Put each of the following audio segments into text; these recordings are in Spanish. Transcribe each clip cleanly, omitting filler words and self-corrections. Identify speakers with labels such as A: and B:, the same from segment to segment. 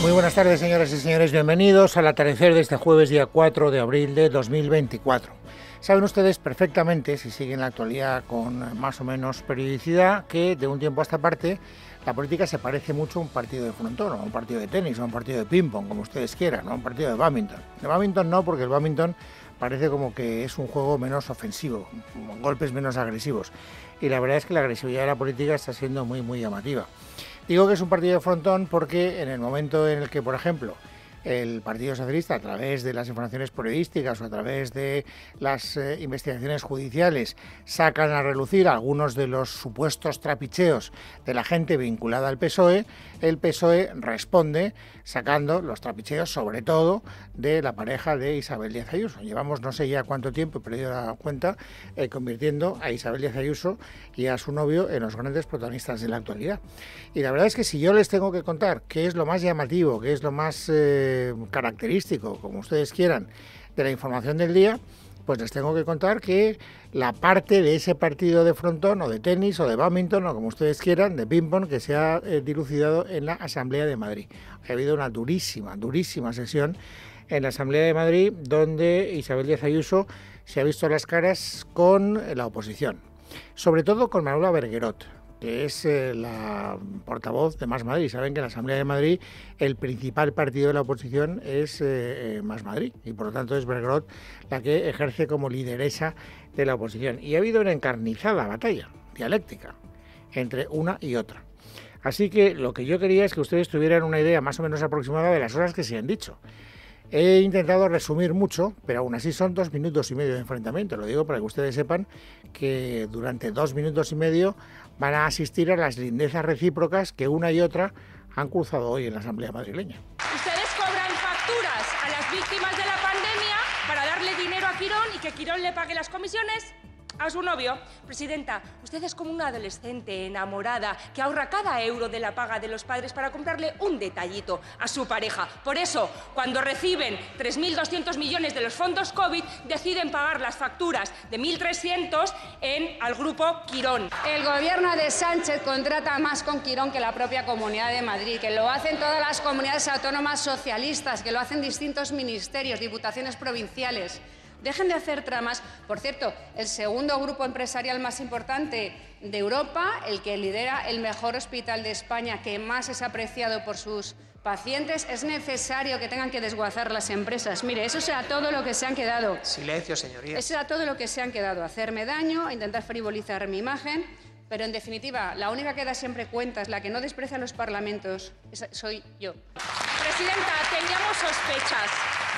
A: Muy buenas tardes, señoras y señores. Bienvenidos al atardecer de este jueves, día 4 de abril de 2024. Saben ustedes perfectamente, si siguen la actualidad con más o menos periodicidad, que de un tiempo a esta parte la política se parece mucho a un partido de frontón, o a un partido de tenis, o a un partido de ping-pong, como ustedes quieran, o a un partido de bádminton. De bádminton no, porque el bádminton parece como que es un juego menos ofensivo, con golpes menos agresivos. Y la verdad es que la agresividad de la política está siendo muy llamativa. Digo que es un partido de frontón porque en el momento en el que, por ejemplo, el Partido Socialista, a través de las informaciones periodísticas o a través de las investigaciones judiciales, sacan a relucir algunos de los supuestos trapicheos de la gente vinculada al PSOE, el PSOE responde sacando los trapicheos, sobre todo, de la pareja de Isabel Díaz Ayuso. Llevamos no sé ya cuánto tiempo, he perdido la cuenta, convirtiendo a Isabel Díaz Ayuso y a su novio en los grandes protagonistas de la actualidad. Y la verdad es que si yo les tengo que contar qué es lo más llamativo, qué es lo más característico, como ustedes quieran, de la información del día, pues les tengo que contar que la parte de ese partido de frontón o de tenis o de bádminton o como ustedes quieran, de ping-pong, que se ha dilucidado en la Asamblea de Madrid. Ha habido una durísima sesión en la Asamblea de Madrid donde Isabel Díaz Ayuso se ha visto las caras con la oposición, sobre todo con Manuela Berguerot, que es la portavoz de Más Madrid. Saben que en la Asamblea de Madrid el principal partido de la oposición es Más Madrid y por lo tanto es Berguerot la que ejerce como lideresa de la oposición. Y ha habido una encarnizada batalla dialéctica entre una y otra. Así que lo que yo quería es que ustedes tuvieran una idea más o menos aproximada de las horas que se han dicho. He intentado resumir mucho, pero aún así son 2 minutos y medio de enfrentamiento. Lo digo para que ustedes sepan que durante 2 minutos y medio van a asistir a las lindezas recíprocas que una y otra han cruzado hoy en la Asamblea madrileña.
B: Ustedes cobran facturas a las víctimas de la pandemia para darle dinero a Quirón y que Quirón le pague las comisiones a su novio. Presidenta, usted es como una adolescente enamorada que ahorra cada euro de la paga de los padres para comprarle un detallito a su pareja. Por eso, cuando reciben 3.200 millones de los fondos COVID, deciden pagar las facturas de 1.300 al grupo Quirón.
C: El gobierno de Sánchez contrata más con Quirón que la propia Comunidad de Madrid, que lo hacen todas las comunidades autónomas socialistas, que lo hacen distintos ministerios, diputaciones provinciales. Dejen de hacer tramas. Por cierto, el segundo grupo empresarial más importante de Europa, el que lidera el mejor hospital de España, que más es apreciado por sus pacientes, es necesario que tengan que desguazar las empresas. Mire, eso será todo lo que se han quedado.
D: Silencio, señoría.
C: Eso será todo lo que se han quedado. Hacerme daño, intentar frivolizar mi imagen. Pero, en definitiva, la única que da siempre cuentas, la que no desprecia los parlamentos, soy yo.
B: Presidenta, teníamos sospechas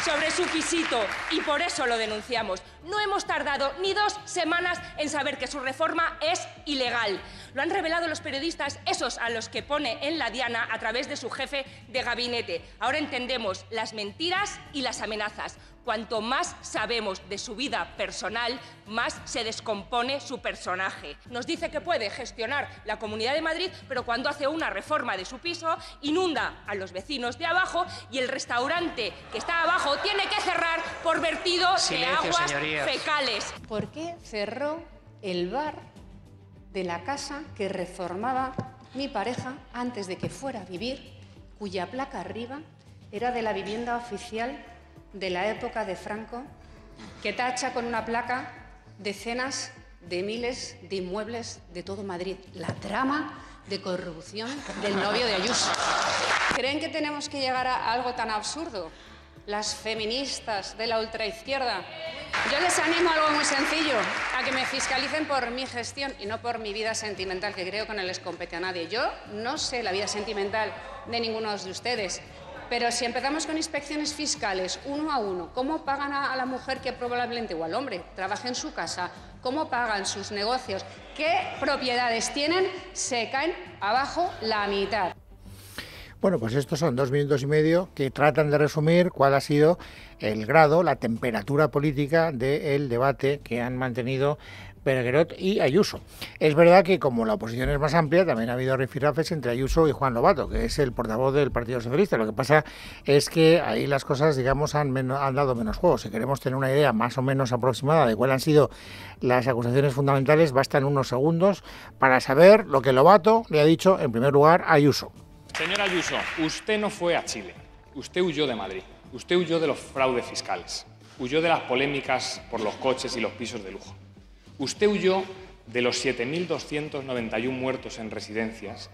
B: sobre su pisito y por eso lo denunciamos. No hemos tardado ni 2 semanas en saber que su reforma es ilegal. Lo han revelado los periodistas, esos a los que pone en la diana a través de su jefe de gabinete. Ahora entendemos las mentiras y las amenazas. Cuanto más sabemos de su vida personal, más se descompone su personaje. Nos dice que puede gestionar la Comunidad de Madrid, pero cuando hace una reforma de su piso, inunda a los vecinos de abajo y el restaurante que está abajo tiene que cerrar por vertido de aguas fecales.
C: ¿Por qué cerró el bar de la casa que reformaba mi pareja antes de que fuera a vivir, cuya placa arriba era de la vivienda oficial de la época de Franco, que tacha con una placa decenas de miles de inmuebles de todo Madrid? La trama de corrupción del novio de Ayuso. ¿Creen que tenemos que llegar a algo tan absurdo? Las feministas de la ultraizquierda. Yo les animo a algo muy sencillo, a que me fiscalicen por mi gestión y no por mi vida sentimental, que creo que no les compete a nadie. Yo no sé la vida sentimental de ninguno de ustedes, pero si empezamos con inspecciones fiscales, uno a uno, ¿cómo pagan a la mujer que probablemente, o al hombre, trabaja en su casa? ¿Cómo pagan sus negocios? ¿Qué propiedades tienen? Se caen abajo la mitad.
A: Bueno, pues estos son 2 minutos y medio que tratan de resumir cuál ha sido el grado, la temperatura política del debate que han mantenido Berguerot y Ayuso. Es verdad que como la oposición es más amplia, también ha habido rifirrafes entre Ayuso y Juan Lobato, que es el portavoz del Partido Socialista. Lo que pasa es que ahí las cosas, digamos, han dado menos juego. Si queremos tener una idea más o menos aproximada de cuáles han sido las acusaciones fundamentales, bastan unos segundos para saber lo que Lobato le ha dicho en primer lugar a Ayuso.
D: Señora Ayuso, usted no fue a Chile, usted huyó de Madrid, usted huyó de los fraudes fiscales, huyó de las polémicas por los coches y los pisos de lujo. Usted huyó de los 7.291 muertos en residencias.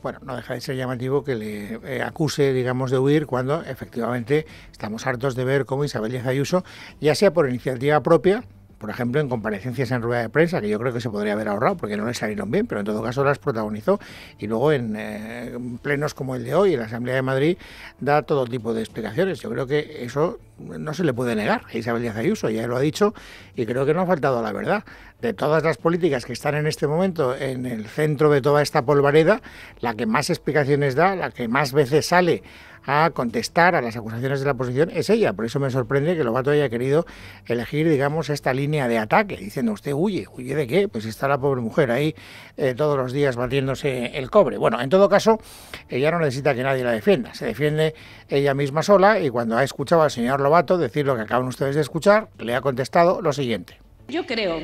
A: Bueno, no deja de ser llamativo que le acuse, digamos, de huir cuando efectivamente estamos hartos de ver cómo Isabel Díaz Ayuso, ya sea por iniciativa propia, por ejemplo, en comparecencias en rueda de prensa, que yo creo que se podría haber ahorrado porque no le salieron bien, pero en todo caso las protagonizó, y luego en plenos como el de hoy, en la Asamblea de Madrid, da todo tipo de explicaciones. Yo creo que eso no se le puede negar a Isabel Díaz Ayuso, ya lo ha dicho, y creo que no ha faltado a la verdad. De todas las políticas que están en este momento en el centro de toda esta polvareda, la que más explicaciones da, la que más veces sale a contestar a las acusaciones de la oposición es ella. Por eso me sorprende que Lobato haya querido elegir, digamos, esta línea de ataque, diciendo: usted huye de qué, pues está la pobre mujer ahí todos los días batiéndose el cobre. Bueno, en todo caso, ella no necesita que nadie la defienda, se defiende ella misma sola, y cuando ha escuchado al señor Lobato decir lo que acaban ustedes de escuchar, le ha contestado lo siguiente.
C: Yo creo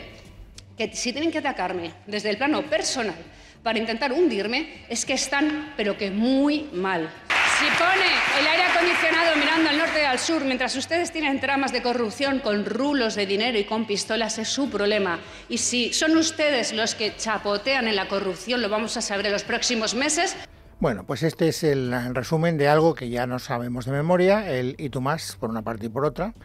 C: que si tienen que atacarme desde el plano personal para intentar hundirme, es que están, pero que muy mal. Si pone el aire acondicionado mirando al norte y al sur, mientras ustedes tienen tramas de corrupción con rulos de dinero y con pistolas, es su problema. Y si son ustedes los que chapotean en la corrupción, lo vamos a saber en los próximos meses.
A: Bueno, pues este es el resumen de algo que ya no sabemos de memoria, el y tú más, por una parte y por otra.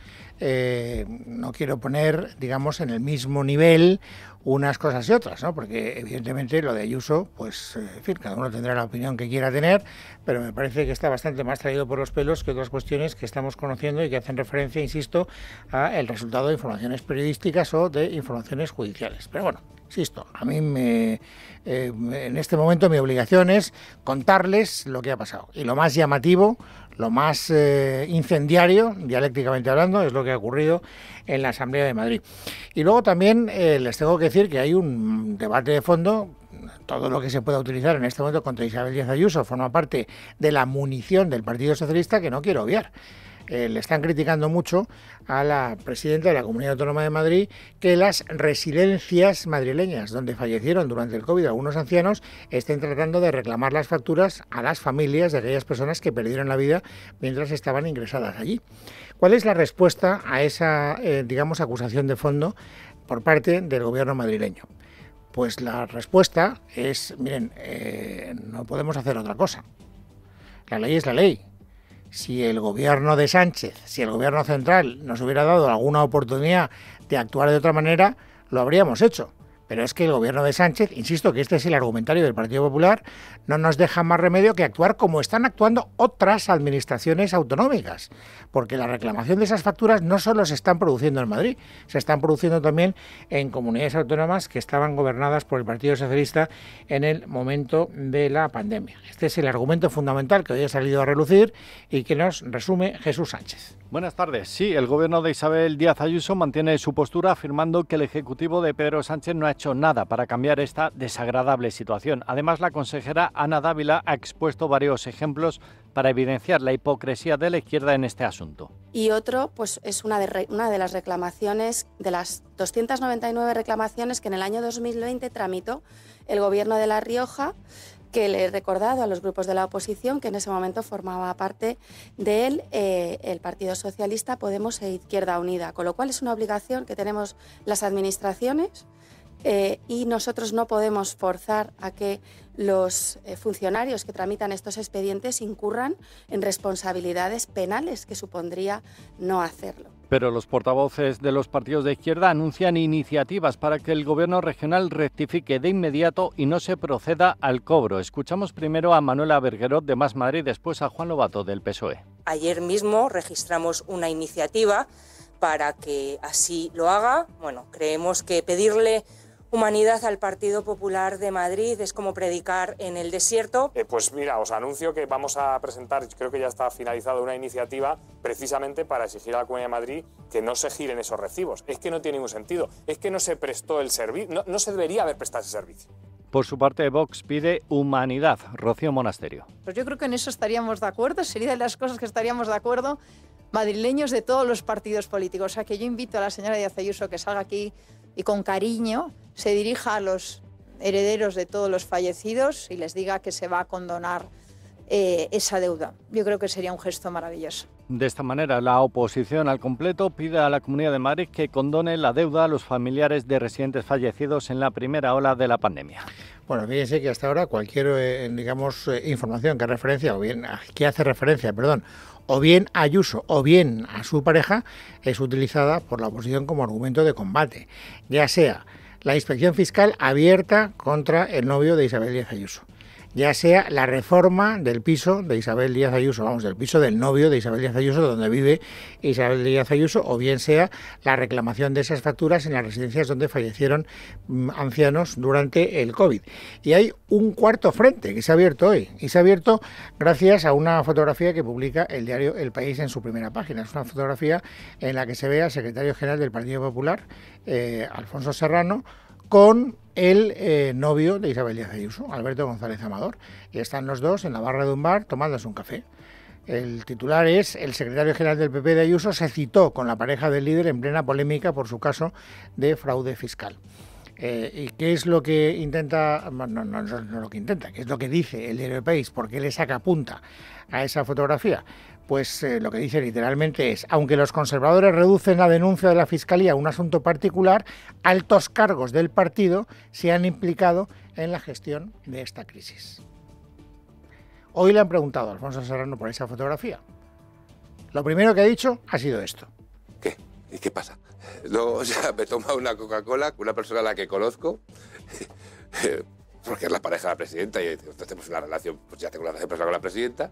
A: No quiero poner, digamos, en el mismo nivel unas cosas y otras, ¿no? Porque evidentemente lo de Ayuso, pues, en fin, cada uno tendrá la opinión que quiera tener, pero me parece que está bastante más traído por los pelos que otras cuestiones que estamos conociendo y que hacen referencia, insisto, a el resultado de informaciones periodísticas o de informaciones judiciales. Pero bueno, insisto, a mí en este momento mi obligación es contarles lo que ha pasado. Y lo más llamativo, lo más incendiario, dialécticamente hablando, es lo que ha ocurrido en la Asamblea de Madrid. Y luego también les tengo que decir que hay un debate de fondo. Todo lo que se pueda utilizar en este momento contra Isabel Díaz Ayuso forma parte de la munición del Partido Socialista, que no quiero obviar. Le están criticando mucho a la presidenta de la Comunidad Autónoma de Madrid que las residencias madrileñas donde fallecieron durante el COVID algunos ancianos estén tratando de reclamar las facturas a las familias de aquellas personas que perdieron la vida mientras estaban ingresadas allí. ¿Cuál es la respuesta a esa, digamos, acusación de fondo por parte del gobierno madrileño? Pues la respuesta es: miren, no podemos hacer otra cosa. La ley es la ley. Si el gobierno de Sánchez, si el gobierno central nos hubiera dado alguna oportunidad de actuar de otra manera, lo habríamos hecho. Pero es que el gobierno de Sánchez, insisto que este es el argumentario del Partido Popular, no nos deja más remedio que actuar como están actuando otras administraciones autonómicas. Porque la reclamación de esas facturas no solo se están produciendo en Madrid, se están produciendo también en comunidades autónomas que estaban gobernadas por el Partido Socialista en el momento de la pandemia. Este es el argumento fundamental que hoy ha salido a relucir y que nos resume Jesús Sánchez.
E: Buenas tardes. Sí, el gobierno de Isabel Díaz Ayuso mantiene su postura afirmando que el Ejecutivo de Pedro Sánchez no ha hecho nada para cambiar esta desagradable situación. Además, la consejera Ana Dávila ha expuesto varios ejemplos para evidenciar la hipocresía de la izquierda en este asunto.
F: Y otro, pues es una de las reclamaciones, de las 299 reclamaciones que en el año 2020 tramitó el gobierno de La Rioja, que le he recordado a los grupos de la oposición que en ese momento formaba parte de él el Partido Socialista, Podemos e Izquierda Unida, con lo cual es una obligación que tenemos las administraciones y nosotros no podemos forzar a que los funcionarios que tramitan estos expedientes incurran en responsabilidades penales, que supondría no hacerlo.
E: Pero los portavoces de los partidos de izquierda anuncian iniciativas para que el gobierno regional rectifique de inmediato y no se proceda al cobro. Escuchamos primero a Manuela Berguerot de Más Madrid, después a Juan Lobato del PSOE.
G: Ayer mismo registramos una iniciativa para que así lo haga. Bueno, creemos que pedirle humanidad al Partido Popular de Madrid es como predicar en el desierto.
H: Pues mira, os anuncio que vamos a presentar, creo que ya está finalizada, una iniciativa precisamente para exigir a la Comunidad de Madrid que no se giren esos recibos. Es que no tiene ningún sentido, es que no se prestó el servicio, no se debería haber prestado ese servicio.
E: Por su parte, Vox pide humanidad. Rocío Monasterio.
I: Pues yo creo que en eso estaríamos de acuerdo, sería de las cosas que estaríamos de acuerdo madrileños de todos los partidos políticos. O sea que yo invito a la señora Díaz Ayuso que salga aquí y con cariño se dirija a los herederos de todos los fallecidos y les diga que se va a condonar esa deuda. Yo creo que sería un gesto maravilloso.
E: De esta manera, la oposición al completo pide a la Comunidad de Madrid que condone la deuda a los familiares de residentes fallecidos en la primera ola de la pandemia.
A: Bueno, fíjense que hasta ahora cualquier, información que hace referencia, o bien a Ayuso o bien a su pareja, es utilizada por la oposición como argumento de combate, ya sea la inspección fiscal abierta contra el novio de Isabel Díaz Ayuso, ya sea la reforma del piso de Isabel Díaz Ayuso, del piso del novio de Isabel Díaz Ayuso, donde vive Isabel Díaz Ayuso, o bien sea la reclamación de esas facturas en las residencias donde fallecieron ancianos durante el COVID. Y hay un cuarto frente que se ha abierto hoy, y se ha abierto gracias a una fotografía que publica el diario El País en su primera página. Es una fotografía en la que se ve al secretario general del Partido Popular, Alfonso Serrano, con el novio de Isabel Díaz Ayuso, Alberto González Amador, y están los dos en la barra de un bar tomándose un café. El titular es: el secretario general del PP de Ayuso se citó con la pareja del líder en plena polémica por su caso de fraude fiscal. ¿Y qué es lo que intenta? No lo que intenta, ¿qué es lo que dice el diario El País? ¿Por qué le saca punta a esa fotografía? Pues lo que dice literalmente es: aunque los conservadores reducen la denuncia de la Fiscalía a un asunto particular, altos cargos del partido se han implicado en la gestión de esta crisis. Hoy le han preguntado a Alfonso Serrano por esa fotografía. Lo primero que ha dicho ha sido esto.
J: ¿Qué? ¿Y qué pasa? Luego, me toma una Coca-Cola con una persona a la que conozco, porque es la pareja de la presidenta y tenemos una relación, pues ya tengo una relación personal con la presidenta.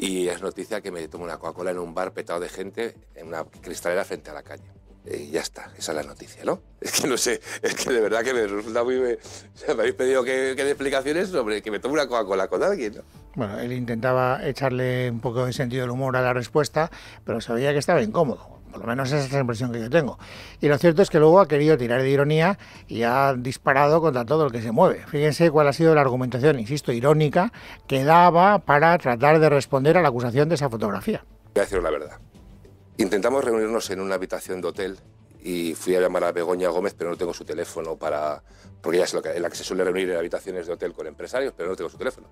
J: Y es noticia que me tomo una Coca-Cola en un bar petado de gente, en una cristalera frente a la calle. Y ya está, esa es la noticia, ¿no? Es que no sé, es que de verdad que me resulta muy... me habéis pedido que dé explicaciones sobre que me tome una Coca-Cola con alguien, ¿no?
A: Bueno, él intentaba echarle un poco de sentido del humor a la respuesta, pero se veía que estaba incómodo. Por lo menos esa es la impresión que yo tengo. Y lo cierto es que luego ha querido tirar de ironía y ha disparado contra todo el que se mueve. Fíjense cuál ha sido la argumentación, insisto, irónica, que daba para tratar de responder a la acusación de esa fotografía.
J: Voy a decir la verdad. Intentamos reunirnos en una habitación de hotel y fui a llamar a Begoña Gómez, pero no tengo su teléfono porque ella es la que se suele reunir en habitaciones de hotel con empresarios, pero no tengo su teléfono.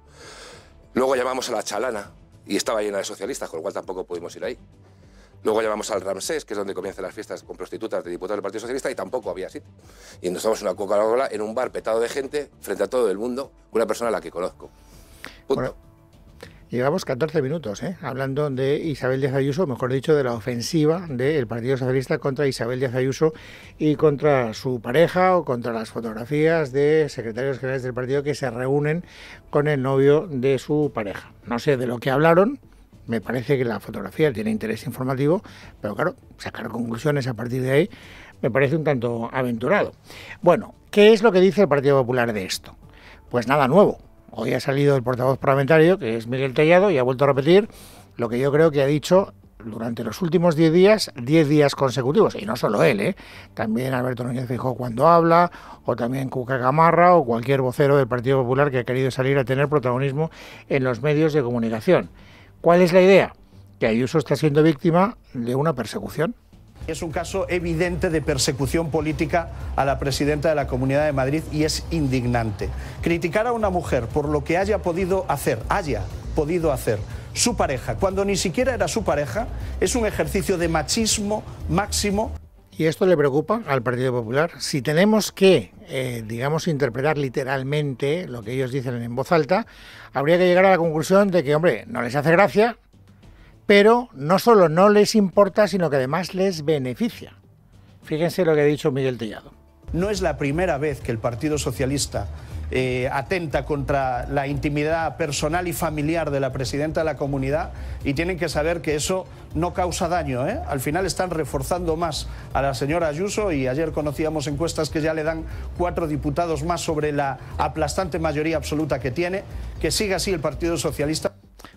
J: Luego llamamos a la Chalana y estaba llena de socialistas, con lo cual tampoco pudimos ir ahí. Luego llamamos al Ramsés, que es donde comienzan las fiestas con prostitutas de diputados del Partido Socialista, y tampoco había sitio. Y nos tomamos una Coca-Cola en un bar petado de gente, frente a todo el mundo, con una persona a la que conozco. Punto.
A: Bueno, llevamos 14 minutos hablando de Isabel Díaz Ayuso, mejor dicho, de la ofensiva del Partido Socialista contra Isabel Díaz Ayuso y contra su pareja, o contra las fotografías de secretarios generales del partido que se reúnen con el novio de su pareja. No sé de lo que hablaron. Me parece que la fotografía tiene interés informativo, pero claro, sacar conclusiones a partir de ahí me parece un tanto aventurado. Bueno, ¿qué es lo que dice el Partido Popular de esto? Pues nada nuevo. Hoy ha salido el portavoz parlamentario, que es Miguel Tellado, y ha vuelto a repetir lo que yo creo que ha dicho durante los últimos 10 días consecutivos. Y no solo él, también Alberto Núñez Feijóo cuando habla, o también Cuca Gamarra, o cualquier vocero del Partido Popular que ha querido salir a tener protagonismo en los medios de comunicación. ¿Cuál es la idea? Que Ayuso está siendo víctima de una persecución.
K: Es un caso evidente de persecución política a la presidenta de la Comunidad de Madrid y es indignante. Criticar a una mujer por lo que haya podido hacer su pareja, cuando ni siquiera era su pareja, es un ejercicio de machismo máximo.
A: ¿Y esto le preocupa al Partido Popular? Si tenemos que, interpretar literalmente lo que ellos dicen en voz alta, habría que llegar a la conclusión de que, hombre, no les hace gracia, pero no solo no les importa, sino que además les beneficia. Fíjense lo que ha dicho Miguel Tellado.
K: No es la primera vez que el Partido Socialista atenta contra la intimidad personal y familiar de la presidenta de la comunidad, y tienen que saber que eso no causa daño, Al final están reforzando más a la señora Ayuso, y ayer conocíamos encuestas que ya le dan 4 diputados más sobre la aplastante mayoría absoluta que tiene. Que siga así el Partido Socialista.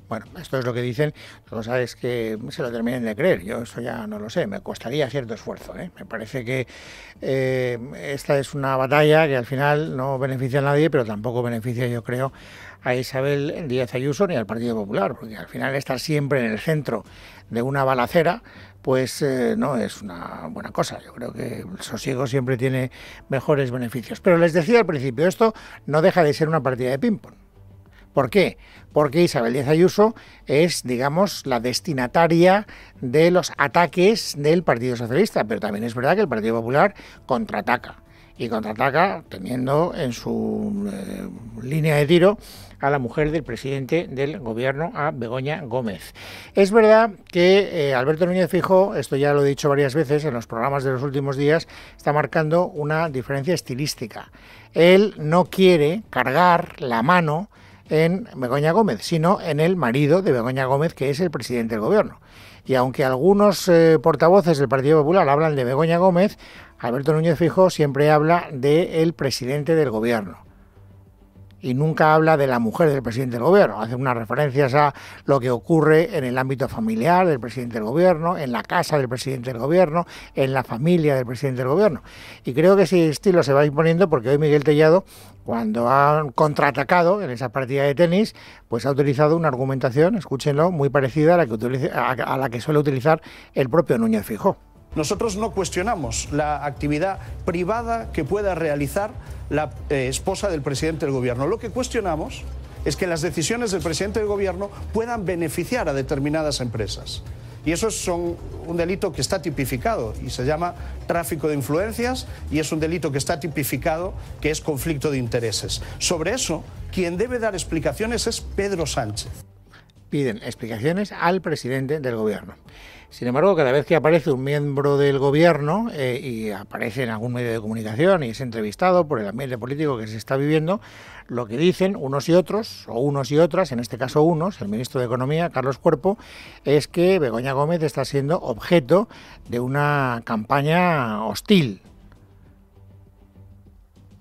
A: Bueno, esto es lo que dicen. Lo sabes que se lo terminen de creer. Yo eso ya no lo sé. Me costaría cierto esfuerzo. Me parece que esta es una batalla que al final no beneficia a nadie, pero tampoco beneficia, yo creo, a Isabel Díaz Ayuso ni al Partido Popular, porque al final estar siempre en el centro de una balacera, pues no es una buena cosa. Yo creo que el sosiego siempre tiene mejores beneficios. Pero les decía al principio, esto no deja de ser una partida de ping-pong. ¿Por qué? Porque Isabel Díaz Ayuso es, digamos, la destinataria de los ataques del Partido Socialista, pero también es verdad que el Partido Popular contraataca. Y contraataca teniendo en su línea de tiro a la mujer del presidente del gobierno, a Begoña Gómez. Es verdad que Alberto Núñez Feijóo, esto ya lo he dicho varias veces en los programas de los últimos días, está marcando una diferencia estilística. Él no quiere cargar la mano en Begoña Gómez, sino en el marido de Begoña Gómez, que es el presidente del gobierno. Y aunque algunos portavoces del Partido Popular hablan de Begoña Gómez, Alberto Núñez Feijóo siempre habla del presidente del gobierno. Y nunca habla de la mujer del presidente del gobierno. Hace unas referencias a lo que ocurre en el ámbito familiar del presidente del gobierno, en la casa del presidente del gobierno, en la familia del presidente del gobierno. Y creo que ese estilo se va imponiendo porque hoy Miguel Tellado, cuando ha contraatacado en esa partida de tenis, pues ha utilizado una argumentación, escúchenlo, muy parecida a la que suele utilizar el propio Núñez Feijóo.
K: Nosotros no cuestionamos la actividad privada que pueda realizar la esposa del presidente del gobierno. Lo que cuestionamos es que las decisiones del presidente del gobierno puedan beneficiar a determinadas empresas. Y eso es un delito que está tipificado y se llama tráfico de influencias, y es un delito que está tipificado que es conflicto de intereses. Sobre eso, quien debe dar explicaciones es Pedro Sánchez.
A: Piden explicaciones al presidente del gobierno. Sin embargo, cada vez que aparece un miembro del gobierno y aparece en algún medio de comunicación y es entrevistado por el ambiente político que se está viviendo, lo que dicen unos y otros, o unos y otras, en este caso unos, el ministro de Economía, Carlos Cuerpo, es que Begoña Gómez está siendo objeto de una campaña hostil.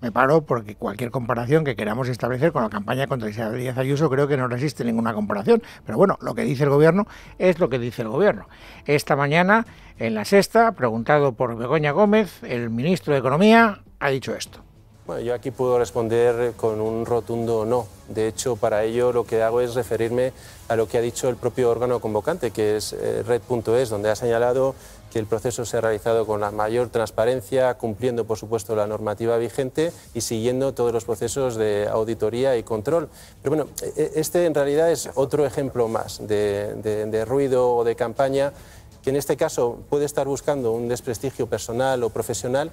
A: Me paro porque cualquier comparación que queramos establecer con la campaña contra Isabel Díaz Ayuso creo que no resiste ninguna comparación. Pero bueno, lo que dice el gobierno es lo que dice el gobierno. Esta mañana, en La Sexta, preguntado por Begoña Gómez, el ministro de Economía ha dicho esto.
L: Bueno, yo aquí puedo responder con un rotundo no. De hecho, para ello lo que hago es referirme a lo que ha dicho el propio órgano convocante, que es Red.es, donde ha señalado que el proceso se ha realizado con la mayor transparencia, cumpliendo, por supuesto, la normativa vigente y siguiendo todos los procesos de auditoría y control. Pero bueno, este en realidad es otro ejemplo más de ruido o de campaña que en este caso puede estar buscando un desprestigio personal o profesional,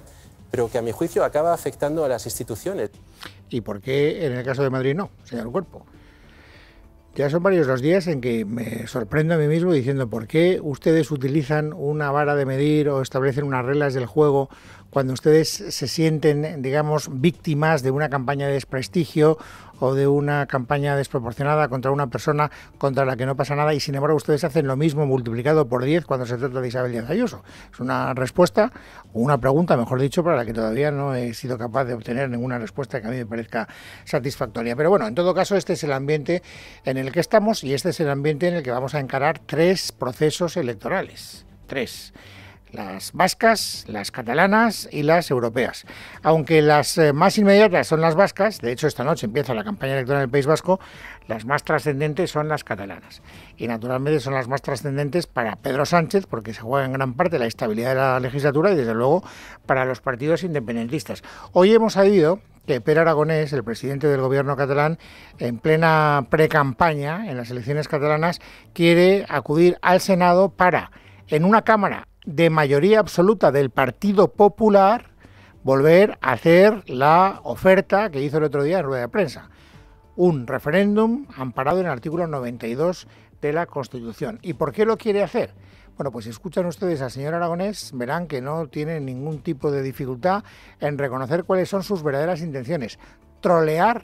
L: pero que a mi juicio acaba afectando a las instituciones.
A: ¿Y por qué en el caso de Madrid no, señor Cuerpo? Ya son varios los días en que me sorprendo a mí mismo diciendo por qué ustedes utilizan una vara de medir o establecen unas reglas del juego cuando ustedes se sienten, digamos, víctimas de una campaña de desprestigio o de una campaña desproporcionada contra una persona contra la que no pasa nada, y sin embargo ustedes hacen lo mismo multiplicado por 10 cuando se trata de Isabel Díaz Ayuso. Es una respuesta, o una pregunta, mejor dicho, para la que todavía no he sido capaz de obtener ninguna respuesta que a mí me parezca satisfactoria. Pero bueno, en todo caso, este es el ambiente en el que estamos y este es el ambiente en el que vamos a encarar 3 procesos electorales. 3. Las vascas, las catalanas y las europeas. Aunque las más inmediatas son las vascas, de hecho esta noche empieza la campaña electoral del País Vasco, las más trascendentes son las catalanas. Y naturalmente son las más trascendentes para Pedro Sánchez, porque se juega en gran parte la estabilidad de la legislatura, y desde luego para los partidos independentistas. Hoy hemos sabido que Pere Aragonés, el presidente del gobierno catalán, en plena precampaña en las elecciones catalanas, quiere acudir al Senado para, en una Cámara de mayoría absoluta del Partido Popular, volver a hacer la oferta que hizo el otro día en rueda de prensa. Un referéndum amparado en el artículo 92 de la Constitución. ¿Y por qué lo quiere hacer? Bueno, pues si escuchan ustedes al señor Aragonés, verán que no tiene ningún tipo de dificultad en reconocer cuáles son sus verdaderas intenciones. Trolear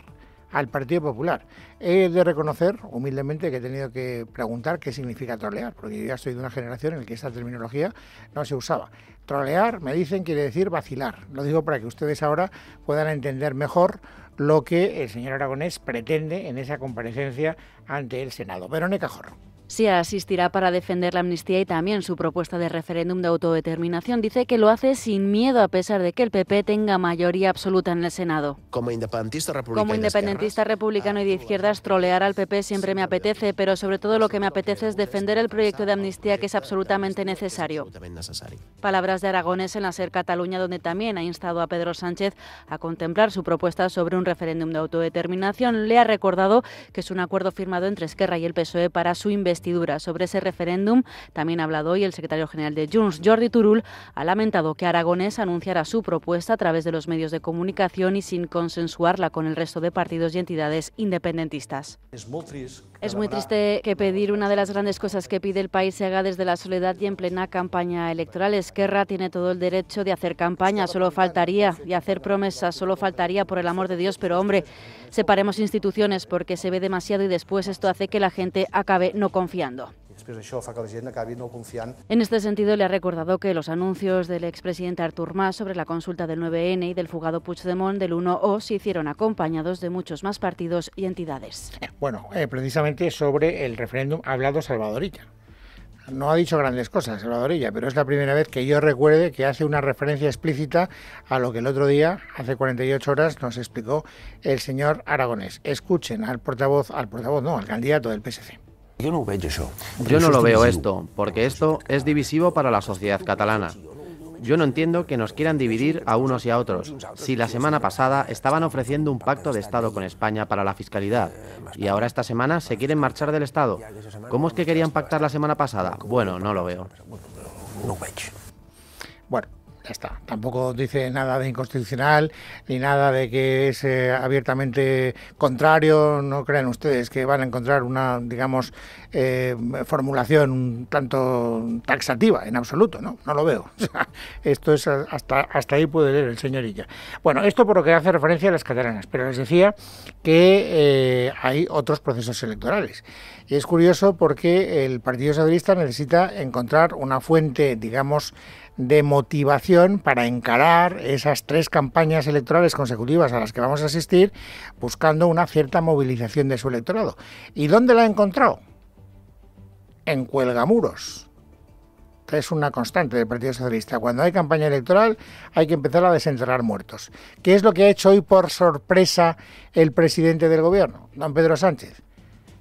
A: al Partido Popular. He de reconocer, humildemente, que he tenido que preguntar qué significa trolear, porque yo ya soy de una generación en la que esta terminología no se usaba. Trolear, me dicen, quiere decir vacilar. Lo digo para que ustedes ahora puedan entender mejor lo que el señor Aragonés pretende en esa comparecencia ante el Senado. Verónica Jorro.
M: Sí asistirá para defender la amnistía y también su propuesta de referéndum de autodeterminación. Dice que lo hace sin miedo a pesar de que el PP tenga mayoría absoluta en el Senado.
N: Como independentista
M: republicano y de izquierdas, trolear al PP siempre me apetece, pero sobre todo lo que me apetece es defender el proyecto de amnistía, que es absolutamente necesario. Palabras de Aragonés en la SER Cataluña, donde también ha instado a Pedro Sánchez a contemplar su propuesta sobre un referéndum de autodeterminación. Le ha recordado que es un acuerdo firmado entre Esquerra y el PSOE para su investidura. Sobre ese referéndum también ha hablado hoy el secretario general de Junts, Jordi Turull. Ha lamentado que Aragonés anunciara su propuesta a través de los medios de comunicación y sin consensuarla con el resto de partidos y entidades independentistas. Es muy triste que pedir una de las grandes cosas que pide el país se haga desde la soledad y en plena campaña electoral. Esquerra tiene todo el derecho de hacer campaña, solo faltaría, y hacer promesas, solo faltaría, por el amor de Dios, pero hombre, separemos instituciones porque se ve demasiado y después esto hace que la gente acabe no confiando. En este sentido, le ha recordado que los anuncios del expresidente Artur Mas sobre la consulta del 9N y del fugado Puigdemont del 1O se hicieron acompañados de muchos más partidos y entidades.
A: Bueno, precisamente sobre el referéndum ha hablado Salvador Illa. No ha dicho grandes cosas Salvador Illa, pero es la primera vez que yo recuerde que hace una referencia explícita a lo que el otro día, hace 48 horas, nos explicó el señor Aragonés. Escuchen al candidato del PSC.
O: Yo no lo veo esto, porque esto es divisivo para la sociedad catalana. Yo no entiendo que nos quieran dividir a unos y a otros. Si la semana pasada estaban ofreciendo un pacto de Estado con España para la fiscalidad y ahora esta semana se quieren marchar del Estado. ¿Cómo es que querían pactar la semana pasada? Bueno, no lo veo.
A: Bueno, ya está. Tampoco dice nada de inconstitucional ni nada de que es abiertamente contrario. No crean ustedes que van a encontrar una, digamos, formulación un tanto taxativa, en absoluto, ¿no? No lo veo. O sea, esto es hasta ahí puede leer el señor Illa. Bueno, esto por lo que hace referencia a las catalanas, pero les decía que hay otros procesos electorales. Y es curioso porque el Partido Socialista necesita encontrar una fuente, digamos, de motivación para encarar esas 3 campañas electorales consecutivas a las que vamos a asistir, buscando una cierta movilización de su electorado. ¿Y dónde la ha encontrado? En Cuelgamuros. Es una constante del Partido Socialista. Cuando hay campaña electoral hay que empezar a desenterrar muertos. ¿Qué es lo que ha hecho hoy por sorpresa el presidente del gobierno, don Pedro Sánchez?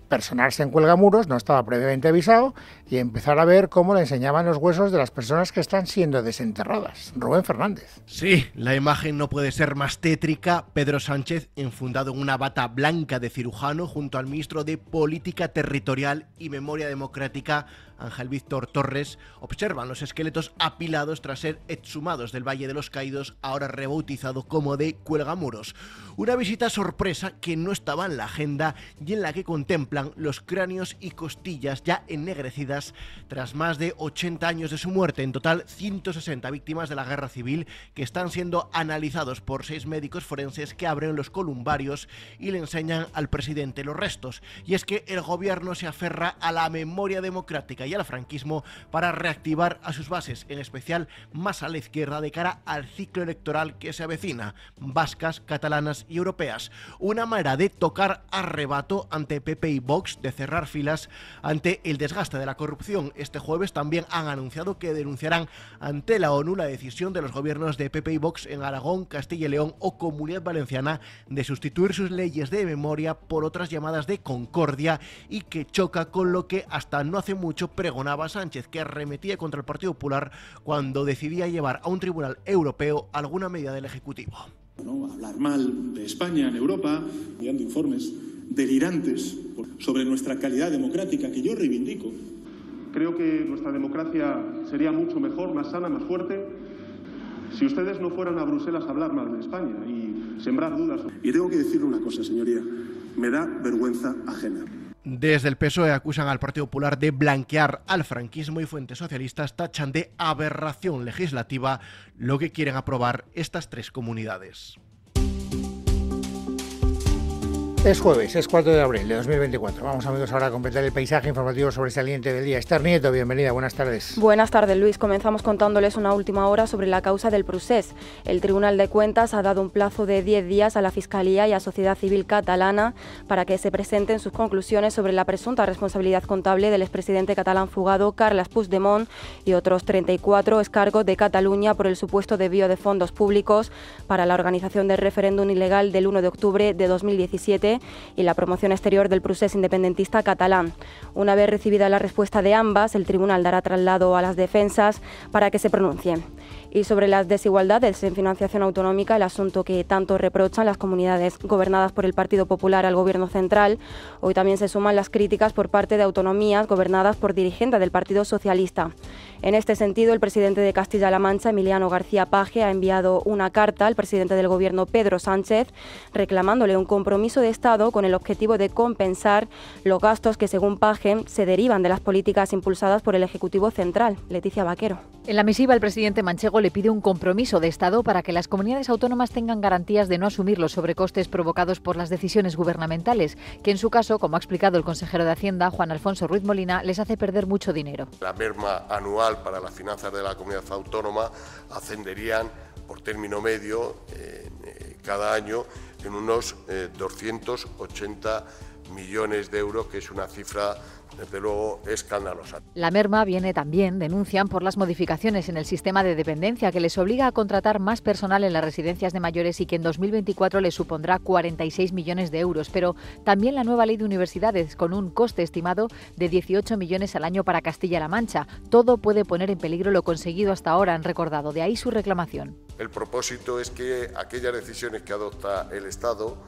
A: Personarse en Cuelgamuros, no estaba previamente avisado, y empezar a ver cómo le enseñaban los huesos de las personas que están siendo desenterradas. Rubén Fernández.
P: Sí, la imagen no puede ser más tétrica. Pedro Sánchez, enfundado en una bata blanca de cirujano, junto al ministro de Política Territorial y Memoria Democrática, Ángel Víctor Torres, observan los esqueletos apilados tras ser exhumados del Valle de los Caídos, ahora rebautizado como de Cuelgamuros. Una visita sorpresa que no estaba en la agenda y en la que contemplan los cráneos y costillas ya ennegrecidas tras más de 80 años de su muerte. En total, 160 víctimas de la guerra civil que están siendo analizados por 6 médicos forenses que abren los columbarios y le enseñan al presidente los restos. Y es que el gobierno se aferra a la memoria democrática y al franquismo para reactivar a sus bases, en especial más a la izquierda de cara al ciclo electoral que se avecina, vascas, catalanas y europeas. Una manera de tocar arrebato ante PP y Vox, de cerrar filas ante el desgaste de la corrupción. Este jueves también han anunciado que denunciarán ante la ONU la decisión de los gobiernos de PP y Vox en Aragón, Castilla y León o Comunidad Valenciana de sustituir sus leyes de memoria por otras llamadas de concordia, y que choca con lo que hasta no hace mucho pregonaba Sánchez, que arremetía contra el Partido Popular cuando decidía llevar a un tribunal europeo alguna medida del Ejecutivo.
Q: ¿No? Hablar mal de España en Europa, enviando informes delirantes sobre nuestra calidad democrática, que yo reivindico. Creo que nuestra democracia sería mucho mejor, más sana, más fuerte, si ustedes no fueran a Bruselas a hablar mal de España y sembrar dudas. Y tengo que decirle una cosa, señoría, me da vergüenza ajena.
P: Desde el PSOE acusan al Partido Popular de blanquear al franquismo y fuentes socialistas tachan de aberración legislativa lo que quieren aprobar estas 3 comunidades.
A: Es jueves, es 4 de abril de 2024. Vamos, amigos, ahora a completar el paisaje informativo sobresaliente del día. Esther Nieto, bienvenida, buenas tardes.
N: Buenas tardes, Luis. Comenzamos contándoles una última hora sobre la causa del procés. El Tribunal de Cuentas ha dado un plazo de 10 días a la Fiscalía y a Sociedad Civil catalana para que se presenten sus conclusiones sobre la presunta responsabilidad contable del expresidente catalán fugado Carles Puigdemont y otros 34 excargos de Cataluña por el supuesto desvío de fondos públicos para la organización del referéndum ilegal del 1 de octubre de 2017 y la promoción exterior del procés independentista catalán. Una vez recibida la respuesta de ambas, el tribunal dará traslado a las defensas para que se pronuncien. Y sobre las desigualdades en financiación autonómica, el asunto que tanto reprochan las comunidades gobernadas por el Partido Popular al Gobierno central, hoy también se suman las críticas por parte de autonomías gobernadas por dirigentes del Partido Socialista. En este sentido, el presidente de Castilla-La Mancha, Emiliano García Paje, ha enviado una carta al presidente del Gobierno, Pedro Sánchez, reclamándole un compromiso de Estado con el objetivo de compensar los gastos que, según Paje, se derivan de las políticas impulsadas por el Ejecutivo Central. Leticia Vaquero.
R: En la misiva, el presidente manchego le pide un compromiso de Estado para que las comunidades autónomas tengan garantías de no asumir los sobrecostes provocados por las decisiones gubernamentales, que en su caso, como ha explicado el consejero de Hacienda, Juan Alfonso Ruiz Molina, les hace perder mucho dinero.
S: La merma anual para las finanzas de la comunidad autónoma ascenderían por término medio cada año en unos 280 millones de euros, que es una cifra desde luego escandalosa.
R: La merma viene también, denuncian, por las modificaciones en el sistema de dependencia que les obliga a contratar más personal en las residencias de mayores y que en 2024 les supondrá 46 millones de euros, pero también la nueva ley de universidades con un coste estimado de 18 millones al año para Castilla-La Mancha. Todo puede poner en peligro lo conseguido hasta ahora, han recordado, de ahí su reclamación.
S: El propósito es que aquellas decisiones que adopta el Estado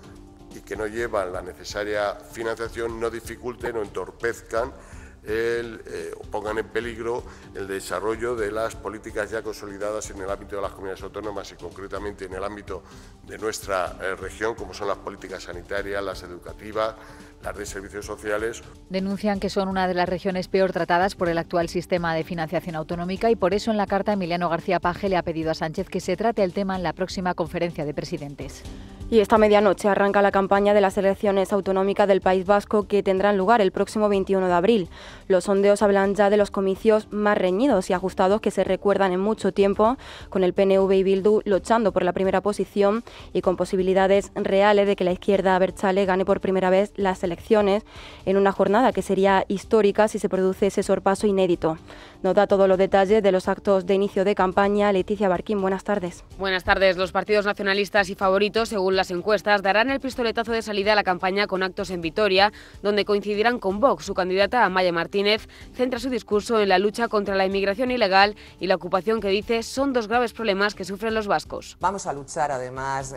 S: y que no llevan la necesaria financiación no dificulten o entorpezcan o pongan en peligro el desarrollo de las políticas ya consolidadas en el ámbito de las comunidades autónomas y concretamente en el ámbito de nuestra región, como son las políticas sanitarias, las educativas, las de servicios sociales.
R: Denuncian que son una de las regiones peor tratadas por el actual sistema de financiación autonómica y por eso en la carta Emiliano García Paje le ha pedido a Sánchez que se trate el tema en la próxima conferencia de presidentes.
N: Y esta medianoche arranca la campaña de las elecciones autonómicas del País Vasco que tendrán lugar el próximo 21 de abril. Los sondeos hablan ya de los comicios más reñidos y ajustados que se recuerdan en mucho tiempo, con el PNV y Bildu luchando por la primera posición y con posibilidades reales de que la izquierda abertzale gane por primera vez las elecciones en una jornada que sería histórica si se produce ese sorpaso inédito. Nos da todos los detalles de los actos de inicio de campaña. Leticia Barquín, buenas tardes.
T: Buenas tardes. Los partidos nacionalistas y favoritos, según las encuestas, darán el pistoletazo de salida a la campaña con actos en Vitoria, donde coincidirán con Vox. Su candidata, Amaia Martínez, centra su discurso en la lucha contra la inmigración ilegal y la ocupación que dice son dos graves problemas que sufren los vascos.
U: Vamos a luchar, además,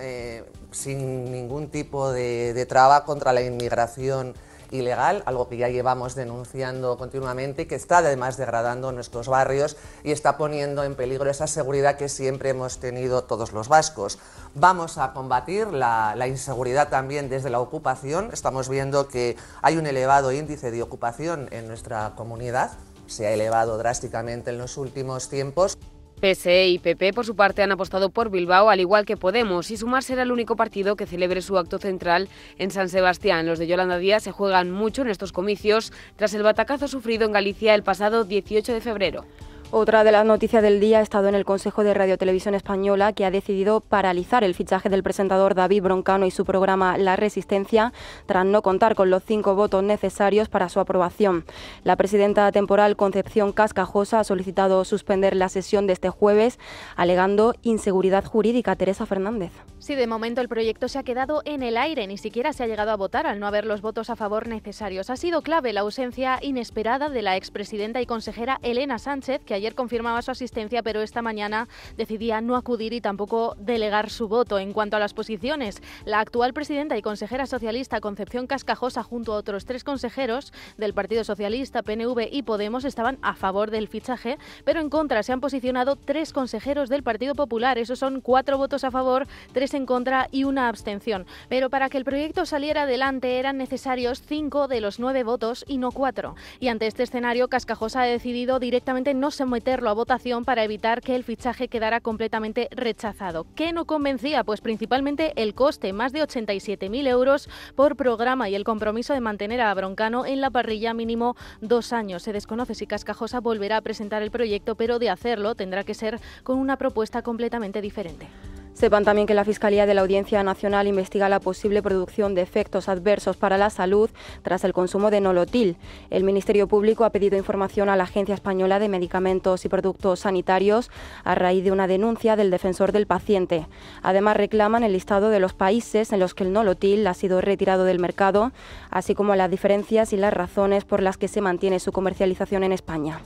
U: sin ningún tipo de traba contra la inmigración ilegal, algo que ya llevamos denunciando continuamente y que está además degradando nuestros barrios y está poniendo en peligro esa seguridad que siempre hemos tenido todos los vascos. Vamos a combatir la inseguridad también desde la ocupación. Estamos viendo que hay un elevado índice de ocupación en nuestra comunidad, se ha elevado drásticamente en los últimos tiempos.
T: PSE y PP, por su parte, han apostado por Bilbao, al igual que Podemos, y Sumar será el único partido que celebre su acto central en San Sebastián. Los de Yolanda Díaz se juegan mucho en estos comicios, tras el batacazo sufrido en Galicia el pasado 18 de febrero.
N: Otra de las noticias del día ha estado en el Consejo de Radio Televisión Española, que ha decidido paralizar el fichaje del presentador David Broncano y su programa La Resistencia, tras no contar con los 5 votos necesarios para su aprobación. La presidenta temporal Concepción Cascajosa ha solicitado suspender la sesión de este jueves, alegando inseguridad jurídica. Teresa Fernández.
V: Sí, de momento el proyecto se ha quedado en el aire, ni siquiera se ha llegado a votar al no haber los votos a favor necesarios. Ha sido clave la ausencia inesperada de la expresidenta y consejera Elena Sánchez, que ayer confirmaba su asistencia, pero esta mañana decidía no acudir y tampoco delegar su voto. En cuanto a las posiciones, la actual presidenta y consejera socialista Concepción Cascajosa, junto a otros 3 consejeros del Partido Socialista, PNV y Podemos, estaban a favor del fichaje, pero en contra se han posicionado 3 consejeros del Partido Popular. Esos son 4 votos a favor, 3 en contra y 1 abstención. Pero para que el proyecto saliera adelante eran necesarios 5 de los 9 votos y no 4. Y ante este escenario, Cascajosa ha decidido directamente no someterlo a votación para evitar que el fichaje quedara completamente rechazado. ¿Qué no convencía? Pues principalmente el coste, más de 87.000 euros por programa, y el compromiso de mantener a Broncano en la parrilla mínimo 2 años. Se desconoce si Cascajosa volverá a presentar el proyecto, pero de hacerlo tendrá que ser con una propuesta completamente diferente.
N: Sepan también que la Fiscalía de la Audiencia Nacional investiga la posible producción de efectos adversos para la salud tras el consumo de Nolotil. El Ministerio Público ha pedido información a la Agencia Española de Medicamentos y Productos Sanitarios a raíz de una denuncia del defensor del paciente. Además, reclaman el listado de los países en los que el Nolotil ha sido retirado del mercado, así como las diferencias y las razones por las que se mantiene su comercialización en España.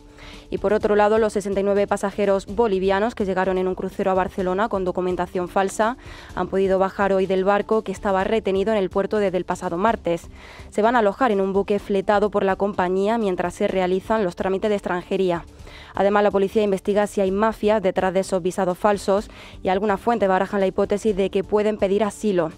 N: Y por otro lado, los 69 pasajeros bolivianos que llegaron en un crucero a Barcelona con documentación falsa han podido bajar hoy del barco que estaba retenido en el puerto desde el pasado martes. Se van a alojar en un buque fletado por la compañía mientras se realizan los trámites de extranjería. Además, la policía investiga si hay mafias detrás de esos visados falsos y algunas fuentes barajan la hipótesis de que pueden pedir asilo.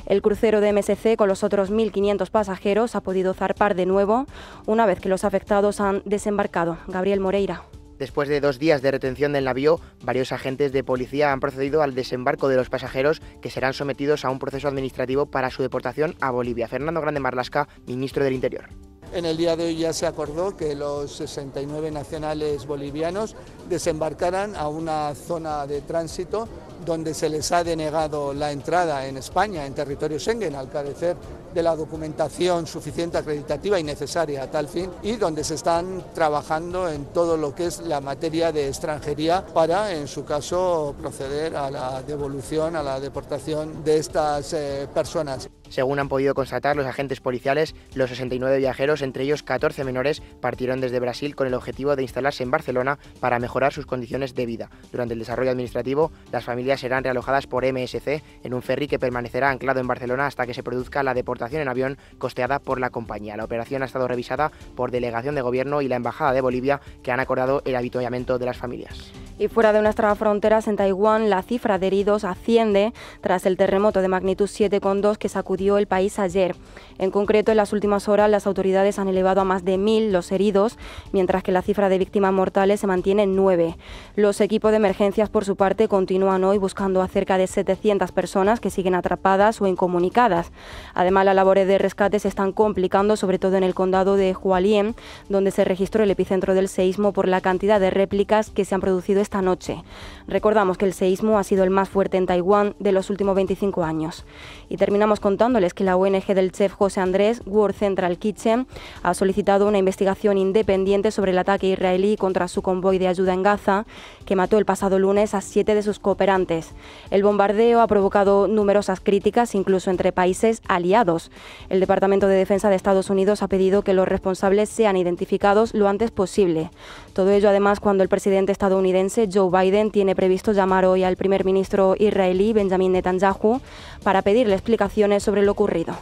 N: El crucero de MSC con los otros 1.500 pasajeros ha podido zarpar de nuevo una vez que los afectados han desembarcado. Gabriel Moreira.
B: Después de 2 días de retención del navío, varios agentes de policía han procedido al desembarco de los pasajeros que serán sometidos a un proceso administrativo para su deportación a Bolivia. Fernando Grande Marlaska, ministro del Interior.
D: En el día de hoy ya se acordó que los 69 nacionales bolivianos desembarcaran a una zona de tránsito donde se les ha denegado la entrada en España, en territorio Schengen, al carecer de la documentación suficiente, acreditativa y necesaria a tal fin, y donde se están trabajando en todo lo que es la materia de extranjería para, en su caso, proceder a la devolución, a la deportación de estas personas.
B: Según han podido constatar los agentes policiales, los 69 viajeros, entre ellos 14 menores, partieron desde Brasil con el objetivo de instalarse en Barcelona para mejorar sus condiciones de vida. Durante el desarrollo administrativo, las familias serán realojadas por MSC en un ferry que permanecerá anclado en Barcelona hasta que se produzca la deportación en avión costeada por la compañía. La operación ha estado revisada por delegación de gobierno y la Embajada de Bolivia, que han acordado el avituallamiento de las familias.
N: Y fuera de nuestras fronteras, en Taiwán, la cifra de heridos asciende tras el terremoto de magnitud 7,2 que sacudió el país ayer. En concreto, en las últimas horas, las autoridades han elevado a más de 1.000 los heridos, mientras que la cifra de víctimas mortales se mantiene en 9. Los equipos de emergencias, por su parte, continúan hoy buscando a cerca de 700 personas que siguen atrapadas o incomunicadas. Además, las labores de rescate se están complicando, sobre todo en el condado de Hualien, donde se registró el epicentro del seísmo por la cantidad de réplicas que se han producido esta noche. Recordamos que el seísmo ha sido el más fuerte en Taiwán de los últimos 25 años. Y terminamos contándoles que la ONG del chef José Andrés, World Central Kitchen, ha solicitado una investigación independiente sobre el ataque israelí contra su convoy de ayuda en Gaza, que mató el pasado lunes a 7 de sus cooperantes. El bombardeo ha provocado numerosas críticas, incluso entre países aliados. El Departamento de Defensa de Estados Unidos ha pedido que los responsables sean identificados lo antes posible. Todo ello, además, cuando el presidente estadounidense Joe Biden tiene previsto llamar hoy al primer ministro israelí Benjamin Netanyahu para pedirle explicaciones sobre lo ocurrido.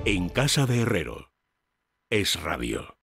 W: En casa de Herrero, Es Radio.